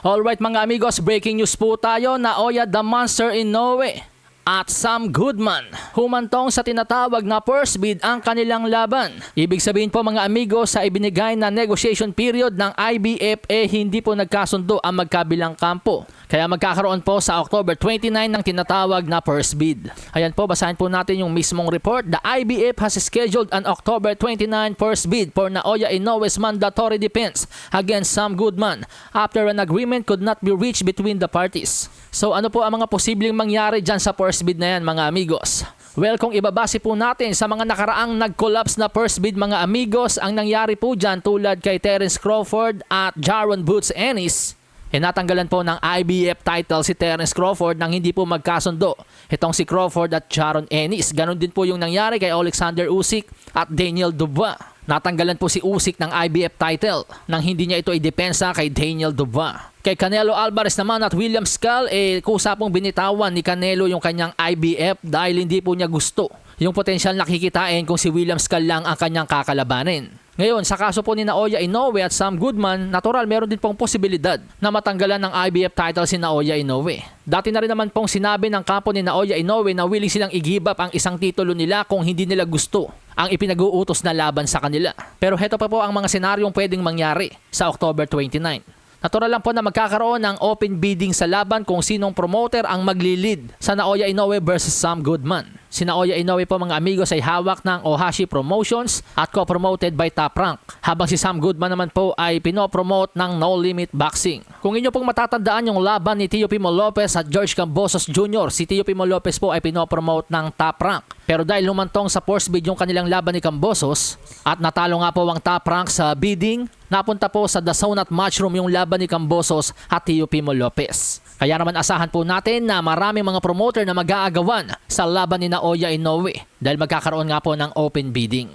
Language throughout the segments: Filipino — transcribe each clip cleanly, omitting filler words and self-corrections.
Alright mga amigos, breaking news po tayo. Naoya the Monster Inoue at Sam Goodman humantong sa tinatawag na first bid ang kanilang laban. Ibig sabihin po mga amigo, sa ibinigay na negotiation period ng IBF hindi po nagkasundo ang magkabilang kampo. Kaya magkakaroon po sa October 29 ng tinatawag na first bid. Ayan po, basahin po natin yung mismong report. The IBF has scheduled an October 29 first bid for Naoya Inoue's mandatory defense against Sam Goodman after an agreement could not be reached between the parties. So ano po ang mga posibleng mangyari dyan sa first bid na yan mga amigos? Well, kung ibabase po natin sa mga nakaraang nag-collapse na first bid mga amigos, ang nangyari po dyan tulad kay Terence Crawford at Jaron Boots Ennis, natanggalan po ng IBF title si Terence Crawford nang hindi po magkasundo itong si Crawford at Jaron Ennis. Ganon din po yung nangyari kay Alexander Usyk at Daniel Dubois. Natanggalan po si Usyk ng IBF title nang hindi niya ito idepensa kay Daniel Dubois. Kay Canelo Alvarez naman at William Skull, kusa pong binitawan ni Canelo yung kanyang IBF dahil hindi po niya gusto yung potensyal nakikitain kung si William Skull lang ang kanyang kakalabanin. Ngayon, sa kaso po ni Naoya Inoue at Sam Goodman, natural meron din pong posibilidad na matanggalan ng IBF title si Naoya Inoue. Dati na rin naman pong sinabi ng kampo ni Naoya Inoue na willing silang i-give up ang isang titulo nila kung hindi nila gusto ang ipinag-uutos na laban sa kanila. Pero heto pa po ang mga senaryong pwedeng mangyari sa October 29. Natural lang po na magkakaroon ng open bidding sa laban kung sinong promoter ang magli-lead sa Naoya Inoue versus Sam Goodman. Si Naoya Inoue po mga amigos ay hawak ng Ohashi Promotions at co-promoted by Top Rank. Habang si Sam Goodman naman po ay pinopromote ng No Limit Boxing. Kung inyo pong matatandaan yung laban ni Teofimo Lopez at George Kambosos Jr., si Teofimo Lopez po ay pinopromote ng Top Rank. Pero dahil humantong sa first bid yung kanilang laban ni Kambosos at natalo nga po ang Top Rank sa bidding, napunta po sa The Zone at Matchroom yung laban ni Kambosos at Teofimo Lopez. Kaya naman asahan po natin na maraming mga promoter na mag-aagawan sa laban ni Naoya Inoue dahil magkakaroon nga po ng open bidding.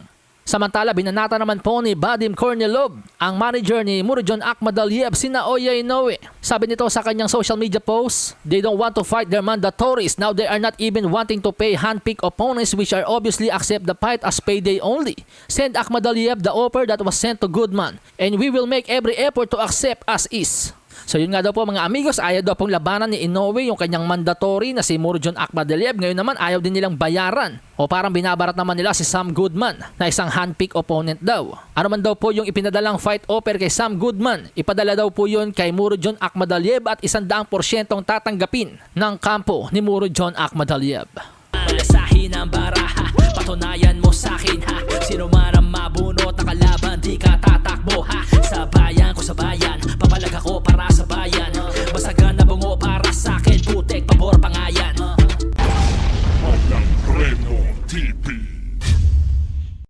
Samantala, binanata naman po ni Vadim Kornilov, ang manager ni Murodjon Akhmadaliev, si Naoya Inoue. Sabi nito sa kanyang social media post, "They don't want to fight their mandatories. Now they are not even wanting to pay handpicked opponents which are obviously accept the fight as payday only. Send Akhmadaliev the offer that was sent to Goodman and we will make every effort to accept as is." So yun nga daw po mga amigos, ayaw daw pong labanan ni Inoue yung kanyang mandatory na si Murodjon Akhmadaliev. Ngayon naman ayaw din nilang bayaran o parang binabarat naman nila si Sam Goodman na isang handpick opponent daw. Ano man daw po yung ipinadalang fight offer kay Sam Goodman, ipadala daw po yun kay Murodjon Akhmadaliev at 100% tatanggapin ng kampo ni Murodjon Akhmadaliev. Alasahin ang baraha, patunayan mo sa'kin ha. Sino man ang mabunot na kalaban, di ka tatakbo ha. Sa bayan ko sa bayan, papalag ako para sa bayan.